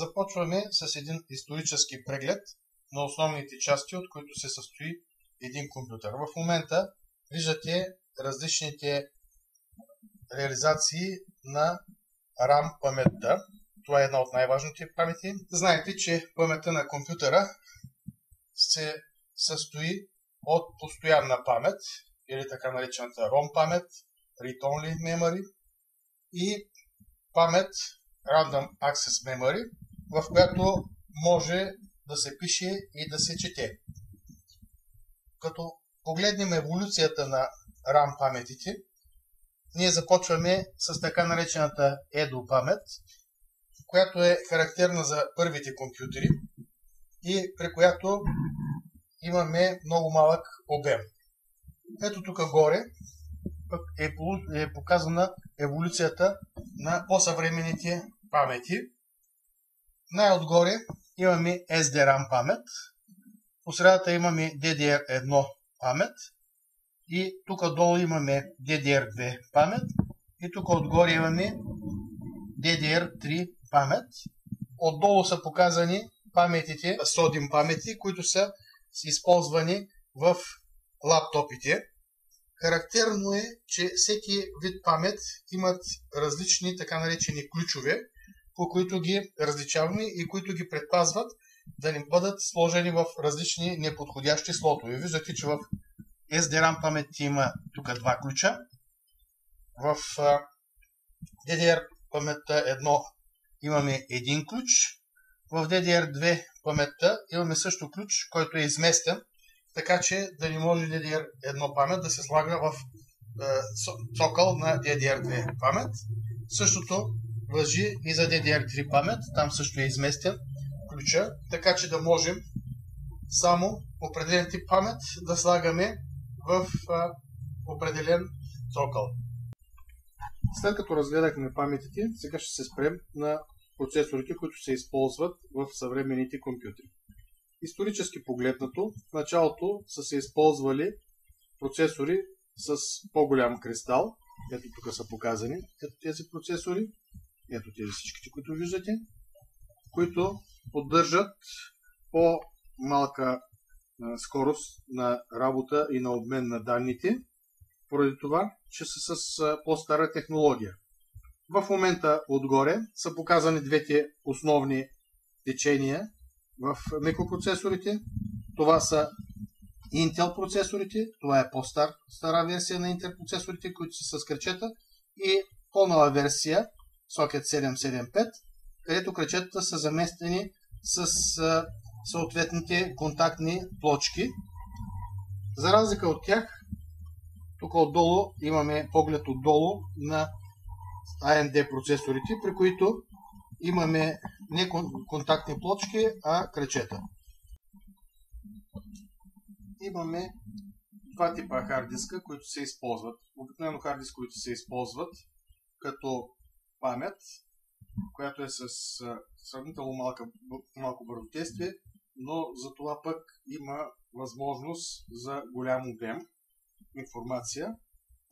Започваме с един исторически преглед на основните части, от които се състои един компютър. В момента виждате различните реализации на RAM паметта. Това е една от най-важните памети. Знаете, че паметта на компютъра се състои от постоянна памет, или така наречената ROM памет, Read-Only Memory, и памет Random Access Memory, в която може да се пише и да се чете. Като погледнем еволюцията на RAM паметите, ние започваме с така наречената EDO памет, която е характерна за първите компютри и при която имаме много малък обем. Ето тук горе е показана еволюцията на по-съвременните памети. Най-отгоре имаме SDRAM памет, по средата имаме DDR1 памет и тук долу имаме DDR2 памет и тук отгоре имаме DDR3 памет. Отдолу са показани паметите, SODIMM памети, които са използвани в лаптопите. Характерно е, че всеки вид памет имат различни така наречени ключове, по които ги различаваме и които ги предпазват да не бъдат сложени в различни неподходящи слотове. Виждате, че в SDRAM памет има тук два ключа. В DDR паметта 1 имаме един ключ. В DDR2 паметта имаме също ключ, който е изместен, така че да не може DDR1 памет да се слага в цокъл на DDR2 памет. Същото важи и за DDR3 памет, там също е изместен ключа, така че да можем само определен тип памет да слагаме в определен цокъл. След като разгледахме паметите, сега ще се спрем на процесорите, които се използват в съвременните компютри. Исторически погледнато, в началото са се използвали процесори с по-голям кристал. Ето тук са показани тези процесори. Ето тези всичките, които виждате, които поддържат по-малка скорост на работа и на обмен на данните, поради това, че са с по-стара технология. В момента отгоре са показани двете основни течения в микропроцесорите. Това са Intel процесорите, това е по-стара версия на Intel процесорите, които са с кръчета, и по-нова версия Socket 775, където кръчетата са заместени с съответните контактни плочки. За разлика от тях, тук отдолу имаме поглед отдолу на AMD процесорите, при които имаме не контактни плочки, а кръчета. Имаме два типа хард диска, които се използват. Обикновено хард диски, които се използват като памет, която е с сравнително малко бързодействие, но за това пък има възможност за голям обем информация.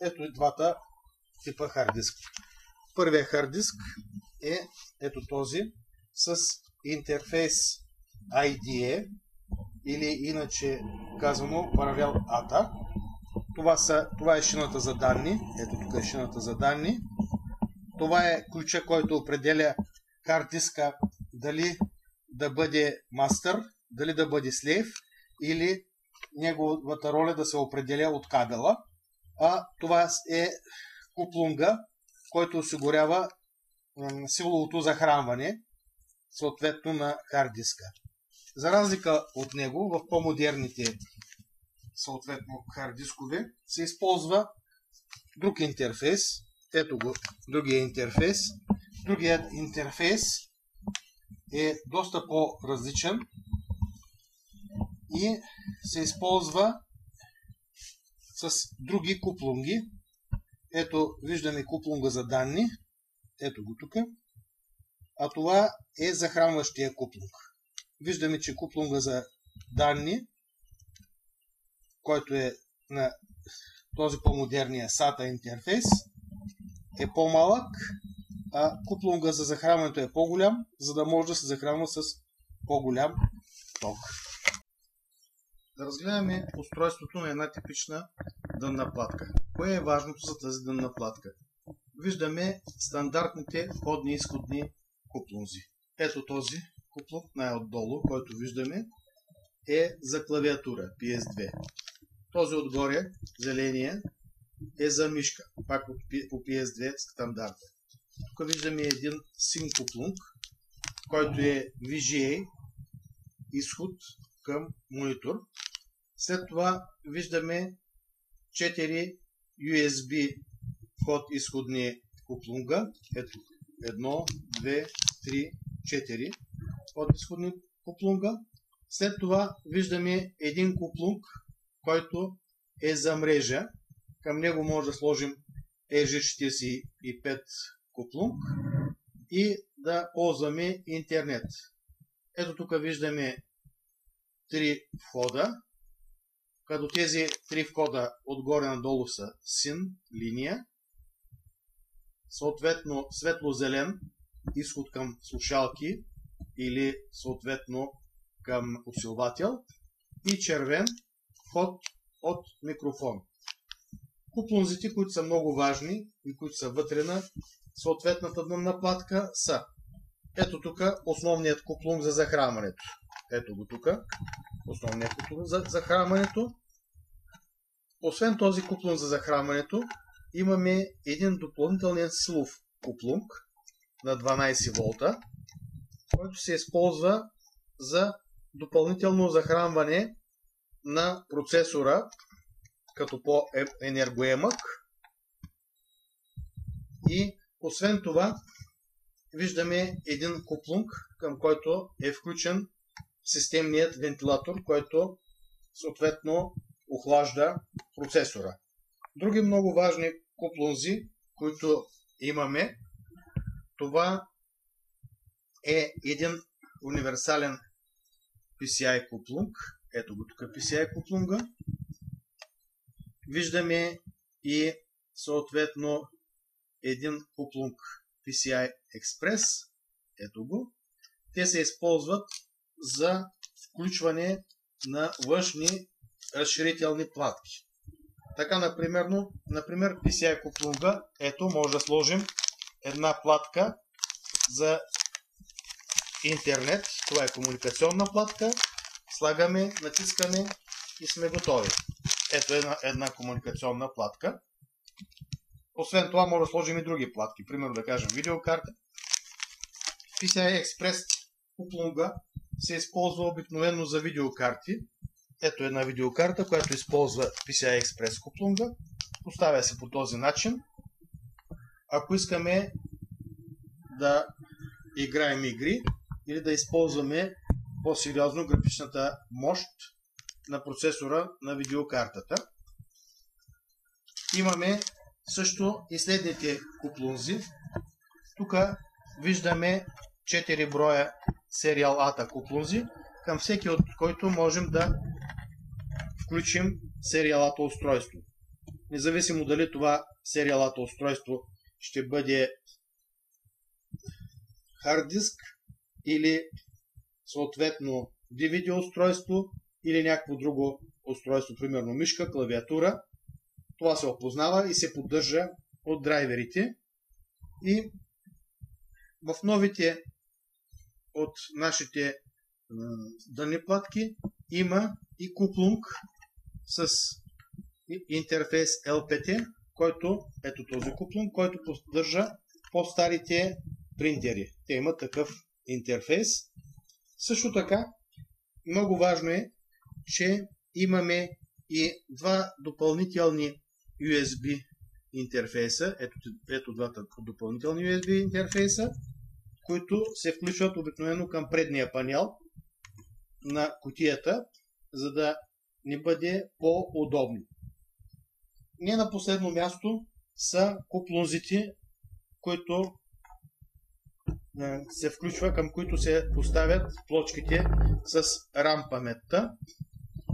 Ето и двата типа хард диск. Първият хард диск е ето този с интерфейс IDE, или иначе казано Parallel ATA. Това е шината за данни. Ето тук е шината за данни. Това е ключа, който определя хард диска дали да бъде мастър, дали да бъде слейв, или неговата роля да се определя от кабела. А това е куплунга, който осигурява силовото захранване, съответно на хард диска. За разлика от него, в по-модерните съответно хард дискове се използва друг интерфейс. Ето го, другия интерфейс. Другият интерфейс е доста по-различен и се използва с други куплунги. Ето виждаме куплунга за данни. Ето го тук. А това е захранващия куплунг. Виждаме, че куплунга за данни, който е на този по-модерния SATA интерфейс, е по-малък, а куплунга за захранването е по-голям, за да може да се захранва с по-голям ток. Да разгледаме устройството на една типична дънна платка. Кое е важното за тази дънна платка? Виждаме стандартните входни и изходни куплунзи. Ето този куплунг най-отдолу, който виждаме, е за клавиатура PS2. Този отгоре, зеления, е за мишка, пак по PS2 стандарта. Тук виждаме един SIM куплунг, който е VGA, изход към монитор. След това виждаме 4 USB вход-изходни куплунга. Ето 1, 2, 3, 4 вход-изходни куплунга. След това виждаме един куплунг, който е за мрежа. Към него може да сложим EG45 куплунг и да ползваме интернет. Ето тук виждаме 3 входа, като тези 3 входа отгоре надолу са SIN линия, съответно светло-зелен изход към слушалки или съответно към усилвател и червен вход от микрофон. Куплунзите, които са много важни и които са вътре на съответната дънна платка са. Ето тук основният куплунг за захранването. Ето го тук. Основният куплунг за захранването. Освен този куплунг за захранването, имаме един допълнителен силов куплунг на 12 волта, който се използва за допълнително захранване на процесора като по-енергоемък. И освен това виждаме един куплунг, към който е включен системният вентилатор, който съответно охлажда процесора. Други много важни куплунзи, които имаме, това е един универсален PCI куплунг. Ето го тук PCI куплунга. Виждаме и съответно един куплунг PCI Express. Ето го. Те се използват за включване на външни разширителни платки. Така, например PCI куплунга, ето може да сложим една платка за интернет. Това е комуникационна платка. Слагаме, натискаме и сме готови. Ето една комуникационна платка. Освен това може да сложим и други платки. Примерно да кажем видеокарта. PCI Express куплунга се използва обикновено за видеокарти. Ето една видеокарта, която използва PCI Express куплунга. Поставя се по този начин. Ако искаме да играем игри или да използваме по-сериозно графичната мощ на процесора на видеокартата. Имаме също и следните куплунзи. Тук виждаме 4 броя Serial ATA куплунзи, към всеки от който можем да включим Serial ATA устройство. Независимо дали това Serial ATA устройство ще бъде хард диск или съответно DVD устройство или някакво друго устройство, примерно мишка, клавиатура. Това се опознава и се поддържа от драйверите. И в новите от нашите дънни платки има и куплунг с интерфейс LPT, който, ето този куплунг, който поддържа по-старите принтери. Те имат такъв интерфейс. Също така, много важно е, че имаме и два допълнителни USB интерфейса. Ето двата допълнителни USB интерфейса, които се включват обикновено към предния панел на кутията, за да ни бъде по-удобно. Не на последно място са куплунзите, които се включва, към които се поставят плочките с RAM паметта.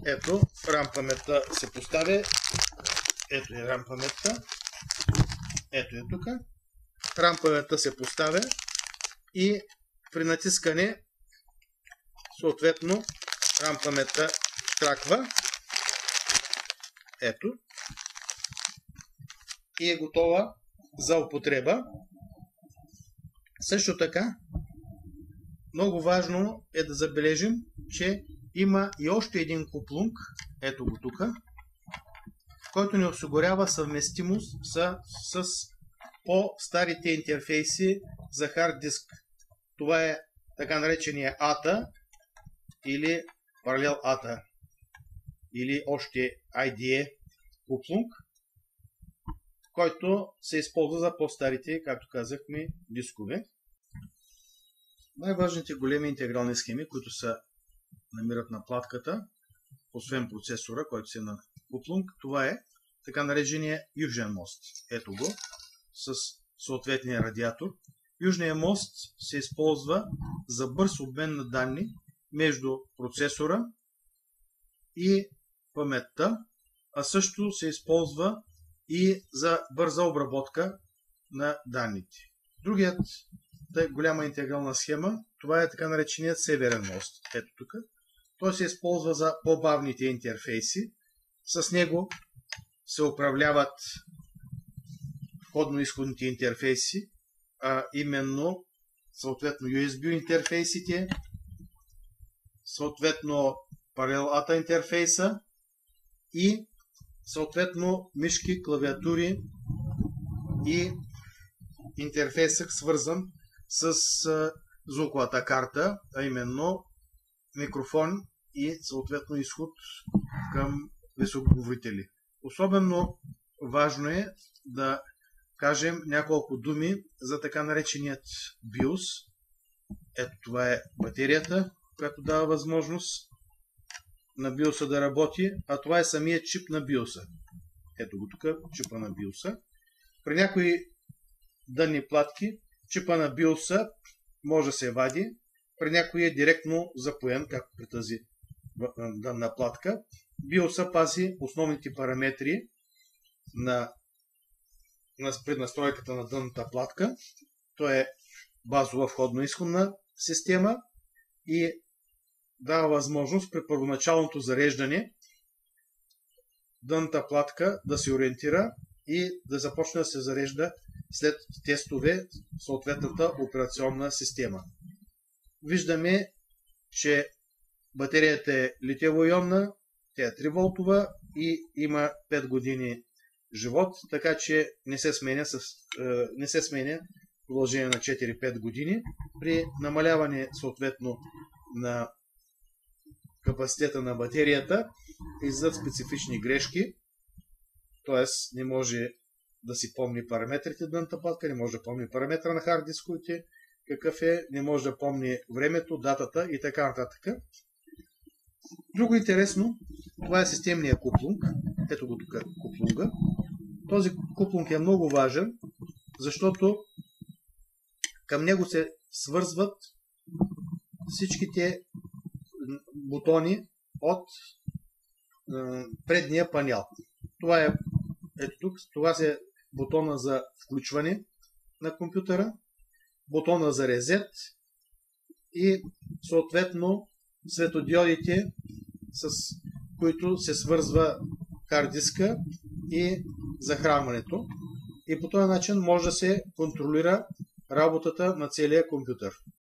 Ето, RAM паметта се поставя. Ето е RAM паметта. Ето е тук. RAM паметта се поставя и при натискане съответно RAM паметта штраква. Ето. И е готова за употреба. Също така, много важно е да забележим, че има и още един куплунг, ето го тук, който ни осигурява съвместимост с по-старите интерфейси за хард диск. Това е така наречения ATA или паралел ATA или още IDE куплунг, който се използва за по-старите, както казахме, дискове. Най-важните големи интегрални схеми, които се намират на платката, освен процесора, който се е на куплунг, това е така наречения южен мост. Ето го, с съответния радиатор. Южният мост се използва за бърз обмен на данни между процесора и паметта, а също се използва и за бърза обработка на данните. Другият голяма интегрална схема, това е така нареченият северен мост. Ето тук. Той се използва за по-бавните интерфейси. С него се управляват входно-изходните интерфейси, а именно съответно USB интерфейсите, съответно паралел ATA интерфейса и съответно мишки, клавиатури и интерфейсът свързан с звуковата карта, а именно микрофон и съответно изход към високоговорители. Особено важно е да кажем няколко думи за така нареченият BIOS. Ето това е батерията, която дава възможност на BIOS да работи, а това е самият чип на BIOS. Ето го тук, чипа на BIOS. При някои данни платки, чипа на BIOS може да се вади, при някои е директно запоен, както при тази данна платка. BIOS пази основните параметри на преднастройката на дънната платка. То е базова входно-изходна система и дава възможност при първоначалното зареждане дънната платка да се ориентира и да започне да се зарежда след тестове съответната операционна система. Виждаме, че батерията е литиево-ионна, тя е 3 волтова и има 5 години живот, така че не се сменя в продължение на 4-5 години. При намаляване съответно на капацитета на батерията излизат специфични грешки, т.е. не може да си помни параметрите на дънната платка, не може да помни параметра на хард дисковете, какъв е, не може да помни времето, датата и така нататък. Друго интересно, това е системния куплунг. Ето го тук куплунга. Този куплунг е много важен, защото към него се свързват всичките бутони от предния панел. Това е ето тук, това е бутона за включване на компютъра, бутона за резет и съответно светодиодите, с които се свързва хард диска и захранването. И по този начин може да се контролира работата на целия компютър.